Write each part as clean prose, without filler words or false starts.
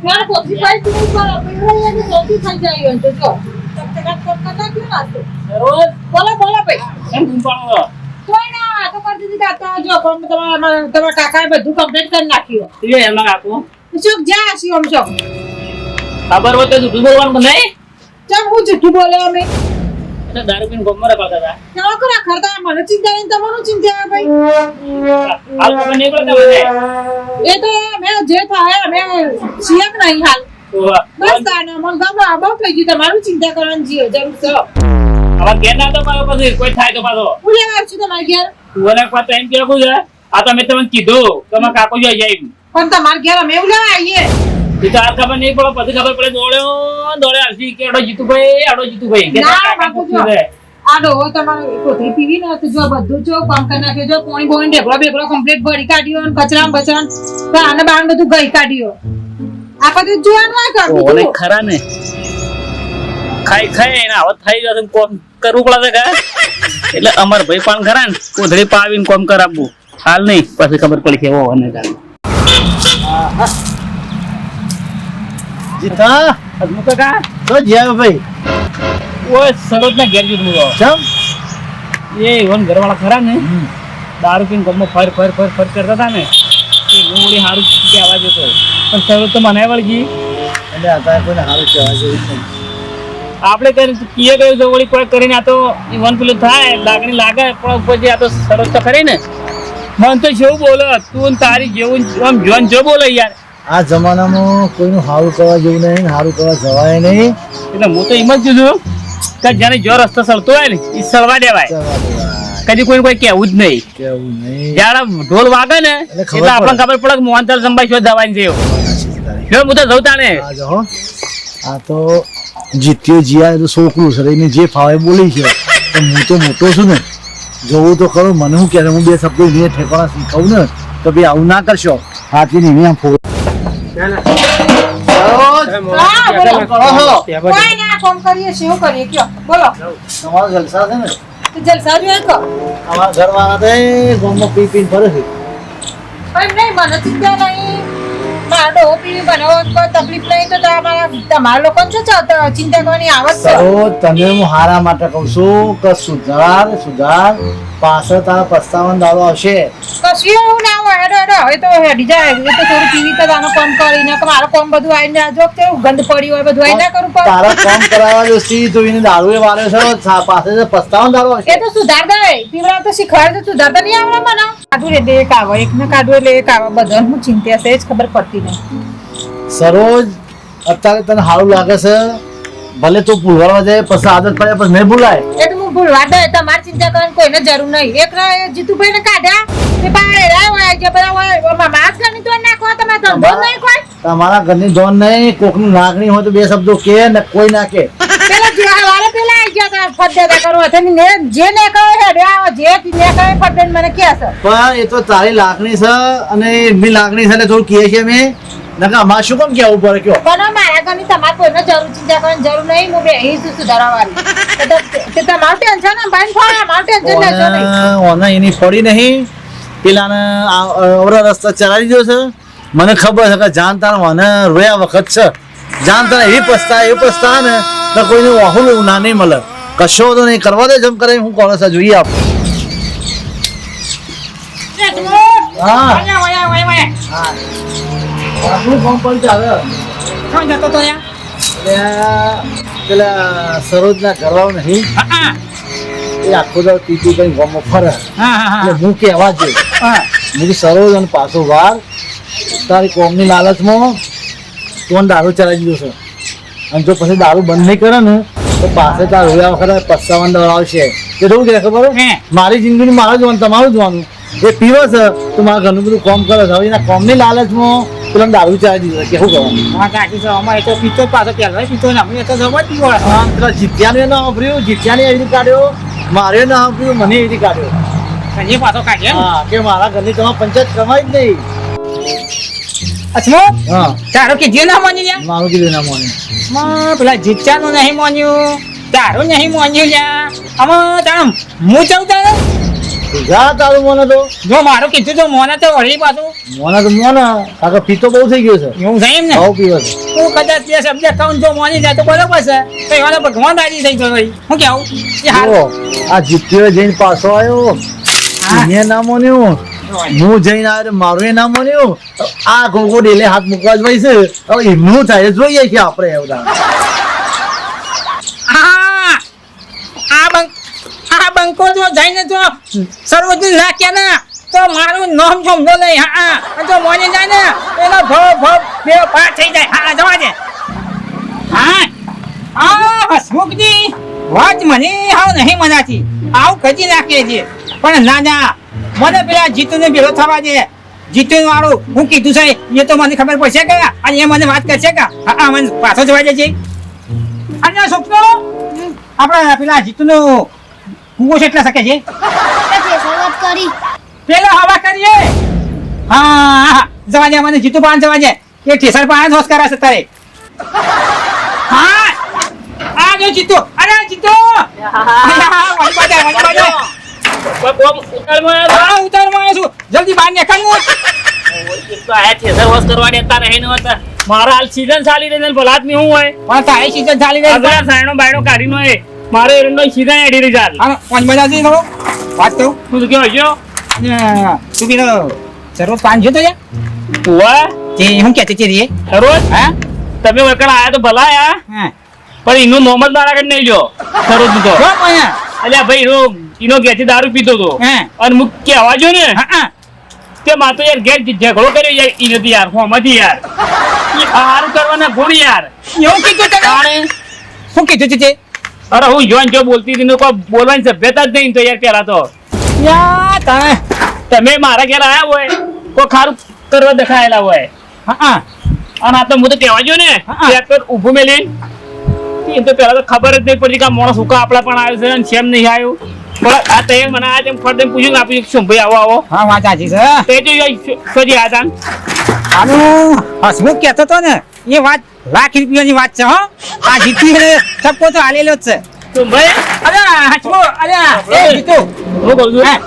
મારા કોફી પાઈ તું પર પેલા ને કોફી થઈ જાય તો જો તક કોમ કરતા ક્યું ના તો રોજ બોલો ભાઈ એમ ગુંપાણો કોઈ ના તો કરી દીધી કાતા જો કોમ તમારા કાકાએ બધું કમ્પ્લીટ કરી નાખ્યું એ એમના કાકો શું જા છે ઓમ છો ખબર હોય તો જૂઠું બોલવાનું બનાય ચમ હું જૂઠું બોલે અમે એટલે દારૂ પીને ગોમમાં રખડતા હતા કેવા કરા ખરતા મને ચિંતા નહીં તમારું ચિંતા ભાઈ હાલ ખબર નહીં પડે તમને એ તો મે જે થાય અમે સિયક નહીં હાલ બસ તાને મન ગમે બહુ થઈ ગયું તમારું ચિંતા કરવાની જીઓ જરૂર છે હવે ઘેર ના તો મારો પછી કોઈ થાય તો પાછો હું લેવા આવ્યું છું તમારે ઘેર તું એને પાછો એમ કેવું છે આ તો મેં તમને કીધું કે મારા કાકો જોઈ જાય પણ તમારે ઘેર અમે એવું લેવા આવીએ એ તો આ ખબર નહીં પડે પછી ખબર પડે દોડે આવશે કે આડો જીતુભાઈ કે ના બાપુ જો આડો તમારે કોથળી પીવી ને તો જો બધું જો કામ કરી નાખ્યો જો પોણી બોણી ઢેકળો બેકળો કમ્પ્લીટ ભરી કાઢ્યો અને કચરા બચરા તો આને બાણ બધું ગઈ કાઢ્યો આ બધું જોવાનું આ ઓને કાઢું ખરા ને ખાઈ એને આવત થઈ જશે કોમ કરવું પડે કે એટલે અમાર ભાઈ પણ ખરા ને કોથળી પાવીને કોમ કરાવવું હાલ નહીં પછી ખબર પડી કે ઓ અને જીતા અજમુ કાકા તો જ્યા ભાઈ ઓય સરોજ ના ઘેર જુદું ચમ એ ઓન ઘરવાળા ખરા ને દારૂ પીને ગમો ફર કરતા હતા ને એ ગોળી હારું કે આવાજ હતો પણ સરોજ તો મને વળગી એટલે અત્યારે કોઈને સારું કહેવા જેવું છે આપણે કીએ ગયું છે વળી કોઈ કરીને આ તો વન પેલું થાય લાગણી લાગે પણ ઉપર જે આ તો સરોજ તો ખરી ને મન તો જેવું બોલો તું તારી જેવું આમ જોન જો બોલો યાર આ જમાનામાં કોઈનું સારું કરવા જેવું નહીં સારું કરવા જવાય નહીં એટલે હું તો એમ જ કીધું કે જાણે જો રસ્તો સળતો હોય ને એ સળવા દેવાય કદી કોઈ કોઈ કેવું જ નહીં કેવું નહીં જયારે ઢોલ વાગે ને એટલે એટલે આપણને ખબર પડે કે મોહનલાલ સંભાઈ શું દવાની છે જો હું તો જઉં તાણે આ જો આ તો જીત્યો જીયા તો છોકરું છે એને જે ફાવે બોલી છે તો હું તો મોટો છું ને જોવું તો ખરું મને શું કહે હું બે શબ્દો એને ઠેકાણા શીખવું ને તો ભાઈ આવું ના કરશો હાથી ને એમ ફોડ કોઈ ના કોમ કરીએ શું કરીએ કયો બોલો તમારો જલસા છે ને તો જલસા જોઈએ તો અમારા ઘરવાળા તો ગામમાં પી પીને ફરે છે પણ નહીં મને ચિંતા નહીં મારો ડોહો પીવી બનાવો કોઈ તકલીફ નહીં તો તમારા લોકો ચિંતા કરવાની આવત છે તો તને હું હારા માટે કહું છું કે સુધાર પાછળ તારા પસ્તાવાનો દાડો આવશે કશું એવું ના હોય હેડો હવે તો હેડી જાય એ તો થોડું પીવી તો આનો કામ કરીને કે મારો કામ બધું આવીને જો કેવું ગંધ પડી હોય બધું આઈ ના કરું પણ તારા કામ કરાવવા જો સી તો એને દારૂ એ વાળ્યો છે પાછળ પસ્તાવાનો દાડો આવશે એ તો સુધાર દે પીવડા તો શીખવાડે તો સુધારતા નહીં આવડે મને કાઢું એટલે એક આવે એક ને કાઢું એટલે એક આવે બધાને હું ચિંતા છે જ ખબર પડતી નહીં સરોજ અત્યારે તને સારું લાગે છે ભલે તું ભૂલવા જાય પછી આદત પડે પછી નહીં ભૂલાય એ તો હું ભૂલવા દે તમારે ચિંતા કરવાની કોઈને જરૂર નહીં એક જીતુભાઈ ને કાઢ્યા તે બાય હોય જે બધા માસ ગણી તો નાખો તમે ધંધો નહીં કોઈ તમારા ઘરની જોન નહીં કોકનું લાગણી હોય તો બે શબ્દો કે ને કોઈ ના કે પેલા જે હવારે પેલા આવી ગયા તા ફદ્દા કરો હતા ને જે ને કહે હેડે આવો જે ને કહે ફદ્દા મને કે છે પણ એ તો તારી લાગણી છે અને એમની લાગણી છે એટલે થોડું કહે છે અમે નકા અમારે શું કેમ કેવું પડે કયો પણ મારા ઘરની તમારે કોઈને જરૂર ચિંતા કરવાની જરૂર નહીં હું બે અહીં સુધારવાની તે તમારું ટેન્શન ને ભાઈ ફોન મારું ટેન્શન લેજો નહીં ઓને એની પડી નહીં પેલાને અવરા રસ્તા ચલાવી દીધો છે મને ખબર છે કે જાણતા મને રોયા વખત છે જાણતા એવી પસ્તા ને તો કોઈને વાહુલ ના નહીં મળે કશો તો નહીં કરવા દે જમ કરે હું કોણ છે જોઈએ આપ હા શું કામ પર ચાલે ક્યાં જતો તો યાર પેલા સરોજના ઘરવાળો નહીં એ આખો દાવ તીતું કઈ ગામમાં ફરે એટલે હું કહેવા જ હું સરોજ અને પાછો વાર તારી કોમની લાલચમાં તું દારૂ ચલાવી દીધો છે અને જો પછી દારૂ બંધ નહીં કરે ને તો પાસે તાર રોયા વખત પસ્તાવાનો દાડો આવશે કે શું કે ખબર મારી જિંદગીનું મારે જોવાનું તમારું જોવાનું એ પીવે છે તો મારા ઘરનું બધું કામ કરે છે હવે એના કોમની લાલચમાં પેલા દારૂ ચલાવી દીધો કે શું કરવાનું પેલા જીત્યાને ના વાપર્યું જીત્યાને એવી કાઢ્યો મારે ના વાપર્યું મને એવી કાઢ્યો હા કે મારા ઘરની તમારે પંચાયત કમાઈ જ નહીં અચ્છા હા તારો કે જે ના માની લ્યા મારું કીધું ના મોને પેલા જીચાનું નહીં માન્યું તારું નહીં માન્યું લ્યા આમાં તારું હું ચાલતા તું જા તારું મને તો જો મારું કીધું તો મોને તો વળી પાછું કાકા પીતો બહુ થઈ ગયો છે એવું થાય એમ ને બહુ પીવે છે તું કદાચ તે શબ્દ કહું જો મોની જાય તો બરોબર છે તો એવાનો ભગવાન રાજી થઈ ગયો ભાઈ હું કેવું એ હારું. જો, આ જીત્યો જઈને પાછો આવ્યો એને ના માન્યું હું જઈને આવ્યો મારું એ ના માન્યું આ ગોગો ડેલે હાથ મૂકવા જ ભાઈ છે હવે એમનું થાય જોઈએ કે આપણે એવું આ આ બંકો જો જઈને જો સર્વજી નાખ્યા ને તો મારું નામ સમજો નહીં હા જો મોને જાય ને એનો ભવ બે પાર થઈ જાય હા જવા દે હા હસમુખજી વાત મને હાવ નહીં મનાતી આવું કદી નાખે છે પણ ના ના મને પેલા જીતુને ભેળો થવા દે જીતુ વાળું હું કીધું છે એ તો મને ખબર પડશે કે અને એ મને વાત કરશે કે હા મને પાછો જવા દે છે અને છોકરો આપણે પેલા જીતુનો કુવો કેટલા શકે છે શરૂઆત કરી પેલો હવા કરીએ હા જવા દે મને જીતુ પાન જવા દે એ ઠેસર પાન હોશ કરાશે તારે હા આ જો જીતુ અરે જીતુ વળી બાજે કોઈ કોમ ઉતારમાં આવ્યો હા ઉતારમાં આવ્યો છું જલ્દી બહાર નીકળ હું તો આ થેસર વોશ કરવા દેતા રહે ન હતા મારા હાલ સીઝન ચાલી રહી છે ભલા આદમી હું હોય પણ તારી સીઝન ચાલી રહી છે અગર સાયણો બાયણો કાઢીનો એ મારે એરંડો સીઝન એડી રહી ચાલ હા પાંચ બજા જઈ ખરો વાત કહું તું તો કેવો છો તું પેલો સરોજ પાન જોતો યાર ઉવા તે હું કહેતી હતી રે સરોજ હા તમે વકડ આયા તો ભલા આયા હા પણ એનું નોમ જ મારા કઈ નહીં લ્યો સરોજ નું તો જો અહીંયા અલ્યા ભાઈ એનો ઘેરથી દારૂ પીતો હતો હા અને મુક કહેવા જો ને હા તે માં તો યાર ઘેર ઝઘડો કર્યો યાર ઈ નથી યાર હોમાંથી યાર ઈ હારું કરવાના ભૂલ યાર એવું કીધું તને તાણે શું કીધું છે તે અરે હું જોન જો બોલતી હતી ને કોઈ બોલવાની સભ્યતા જ નહીં તો યાર પેલા તો યા તમે તમે મારા ઘેર આયા હોય કોઈ ખારું કરવા દેખાયેલા હોય હા અને આ તો હું તો કહેવા જો ને હા. ત્યાં પર ઊભું મેલી એમ તો પેલા તો ખબર જ નહીં પડતી કે આ માણસ હુકા આપણા પણ આવ્યો છે અને શેમ નહીં આવ્યું પણ આ તે મને આ તેમ ફરતે પૂછ્યું ને આપ્યું શું ભાઈ આવો આવો હા વાત સાચી છે તે જો શોધી હતા આનું હસમુખ કહેતો હતો ને એ વાત લાખ રૂપિયાની વાત છે હો આ જીતી સબકો તો હાલેલો જ છે તો ભાઈ અરે હસમુખ અરે એ જીતુ હું કહું છું હા.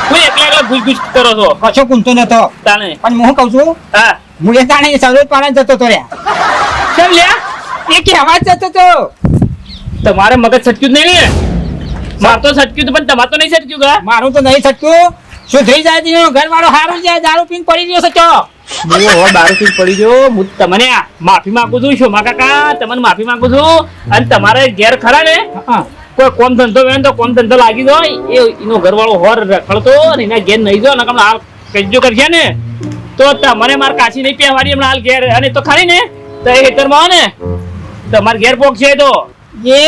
હું એકલા ગુજ કરો છો કશો કૂંતો નતો તાણે પણ હું કહું છું હા હું એ તાણે સરોજ પાડા જતો તો રે કેમ લ્યા એ કહેવા જ જતો તો તમારે મગજ સટક્યું જ નહીં ને માર તો સટક્યું પણ તમારે તો નહીં સટક્યું કા મારું તો નહીં શકતું સુધરી જાય તેનો ઘર વાળો હારું જાય દારૂ પીને પડી ગયો સચો હું હવે દારૂ પીને પડી ગયો હું તમને માફી માંગુ છું શોમા કાકા તમને માફી માંગુ છું અને તમારે ઘેર ખરા ને હા કોઈ કોમ ધંધો વેણ તો કોમ ધંધો લાગી જાય એનો ઘરવાળો હોર રખડતો અને એના ઘેર નહીં જો નકર હાલ કજ્જો કરશે ને તો તમારે માર કાશી નહીં પહેવાની હમણાં હાલ ઘેર અને તો ખરી ને તો એ ખેતરમાં આવે ને તમારે ઘેર પોક છે તો એ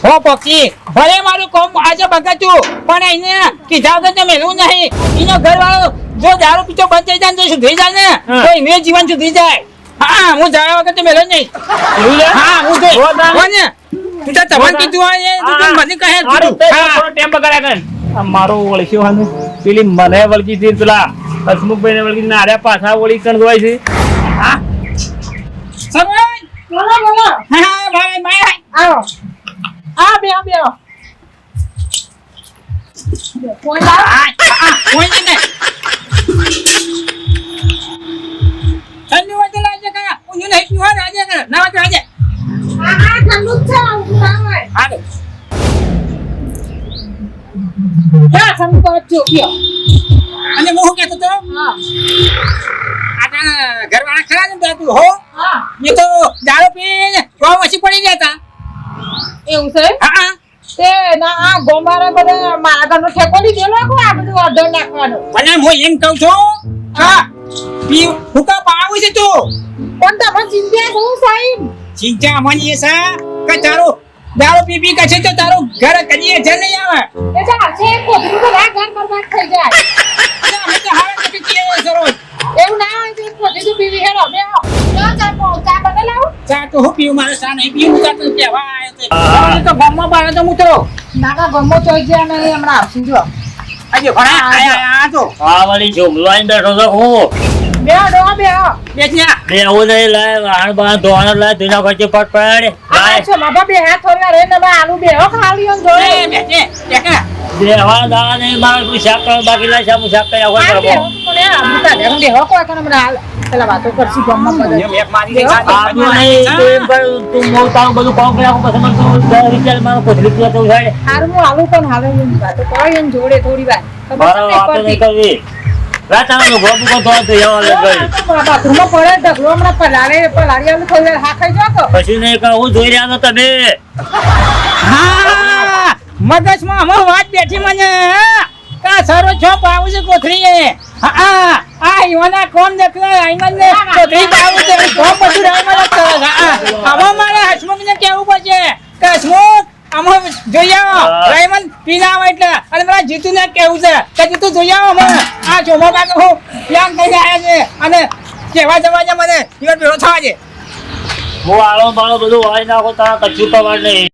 હો પક્ષી ભલે મારું કોમ આજે બગાડ્યું પણ એને કીધા વગર તો મેળવું નહીં એનો ઘર વાળો જો દારૂ પીતો બંધ થઈ જાય ને તો સુધરી જાય ને હા. તો એનું જીવન સુધરી જાય હા હું જાણ્યા વગર તો મેળવ નહીં એવું છે હા હું તો જોરદાર. હો ને તું તો તમને કીધું હોય એ તું મને કહે હારું, કીધું. તે હા થોડો ટેમ બગાડ્યા કર. આ મારો વળખ્યો હાને. પેલી મને વળગી હતી પેલા હસમુખભાઈને વળગી ને આર્યા પાછા વળી કણ જોવાય છે હા સમજ બોલો બોલો હા હા ભાઈ ભાઈ આવો આ બે ફોન લાવો કોઈ નહીં ઠંડુ વાતે લાગે કાકા ઊંધું નહીં પીવા રાજે કરે ના વાતે રાજે આ ઠંડુ જ છે ઊંધું ના હોય હા તો જા ઠંડુ પર જો પીઓ અને હું શું કહેતો તો હા આ તારા ઘરવાળા ખરા ને તું હો હા એ તો દારૂ પીને ગોમ વસી પડી ગયા હતા એવું છે હા તે ના આ ગોમારા બધા મારા ઘરનો ઠેકો લીધેલો કો આ બધું ઓર્ડર નાખવાનો અને હું એમ કહું છું હા પી હુકા પાવું છે તું પણ તમને ચિંતા શું સાહેબ ચિંતા મની એ સા કે તારું દારૂ પી પી કે છે તો તારું ઘર કદીએ જ નહીં આવે એ જા છે કોથરું તો ઘર બરબાદ થઈ જાય અને અમે તો હારે નથી પીએ સરોજ એવું ના હોય તો કોથરું તો પીવી હેરો બે ચા બને લાવું ચા તો હું પીવું મારે ચા નહીં પીવું ચા તો કહેવા આવ્યો તો ગામમાં બારે તો મૂતરો નાના ગમો ચોઈ ગયા અને હમણાં આવશું જો આજે ભણા આયા તો આ વળી જુમલો આઈને બેઠો છો હું બેહો ડોહા બેહો બેઠ્યા બે આવું નહીં લાય વાહણ બાણ ધોવાનો લાય ધોના પછી પટ પડે આ છો બાબા બે હાથ થોડી વાર એને આલુ બેહો ખાલી ઓન જોડે બેઠે બેઠા દેવા દા નહીં મારે કોઈ શાક કરવા બાકી લાય શાક શાક કરી આવો આ કરબો બેહો કોને આમુ તા દેખો બેહો કોઈ કને મને હાલ પેલા વાતો કરસી ગમમાં એમ પદે એક મારી દે આટલું નહીં તું એમ કર તું મોં તારું બધું કામ કરી આખું પછી મને તું 10 રૂપિયા મારો કોથળી પીવા તો ઉઠાડે હારું હું આલુ પણ હાલે એમ વાતો કરો એમ જોડે થોડી વાર ખબર મારો છે વાતો નહીં કરવી રાતાનો ગોબુ કો ધોવા તો એવા લઈ ગઈ બાથરૂમમાં પડે ઢગલો હમણાં પલાળી આલુ થોડી વાર હા ખાઈ જાઓ પછી નહીં કહું હું જોઈ રહ્યા છો તમે હા મગજમાં હમો વાત બેઠી મને કા સરો છો પાવું છે કોથળી હા આ ઈવાના કોમ દેખલા આઈમન ને કોથળી પાવું છે કોમ બધું રાઈમન જ કરે હા આમાં મારે હસમુખને કેવું પડશે કે હસમુખ આમાં જોઈ આવો રાઈમન પીના આવે એટલે અને મારા જીતુને કેવું છે કે જીતુ જોઈ આવો મને આ ચોમો કાકો હું પ્લાન કરીને આવ્યા છે અને કેવા જવા છે મને ઈવન ભેળો થવા છે હું આળો બાળો બધું વાળી નાખો તારા કચ્છું કવાર નહીં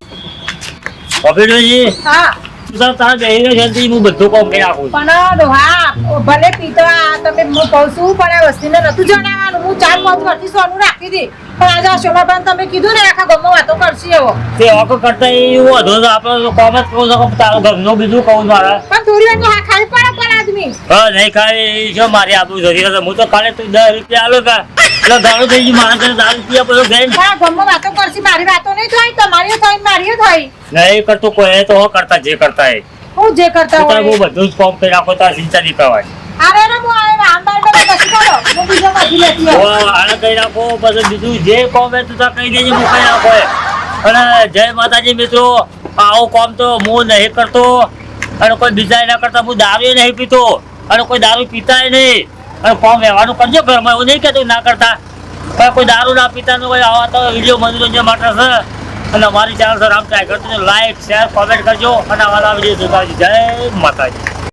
ઓફિસજી હા સર તારા બેહીને જલ્દી હું બધું કામ કરી નાખું પણ ડોહા ભલે પીતો આ તમે હું કહું છું પણ આ વસ્તીને નતું જણાવવાનું હું 4 પાંચ વર્ષથી સોનું રાખી હતી પણ આજે આ શોભાબાન તમે કીધું ને આખા ગામમાં વાતો કરશી એવો તે ઓકો કરતા એવું વધુ તો આપણે કામ જ કહું છું તારું ઘરનું બીજું કહું મારા પણ થોડી વાર તો હા ખાઈ પડે પણ આદમી હા નહીં ખાય જો મારી આબુ જરી હું તો કાલે તું 10 રૂપિયા આલો કા એટલે દારૂ થઈ ગયું મારા ઘરે 10 રૂપિયા બધો ગઈ પણ આ ગામમાં વાતો કરશી મારી વાતો નહીં થાય તમારી થાય મારી થાય નહીં કરતું કોઈ તો કરતા જે કરતા એ હું જે કરતા તારે હું હોય બધું જ કામ કરી નાખો તાર ચિંતા નહીં કરવાની અરે રે હું આ આંબાર પર કશી કરો હું બીજા માંથી લેતી આવું આને કહી નાખો પછી બીજું જે કામ હોય તું તાર કહી દેજે હું કહી નાખો અને જય માતાજી મિત્રો આવું કામ તો હું નહીં કરતો અને કોઈ બીજા ના કરતા હું દારૂ નહીં પીતો અને કોઈ દારૂ પીતાય નહીં અને કામ વ્યવહારનું કરજો ઘરમાં એવું નહીં કહેતું ના કરતા પણ કોઈ દારૂ ના પીતા કોઈ આવા તો વિડીયો મનોરંજન માટે છે અને અમારી channel sir Ram tiger like share comment કરજો અને આવા વિડીયો જોતા જય માતાજી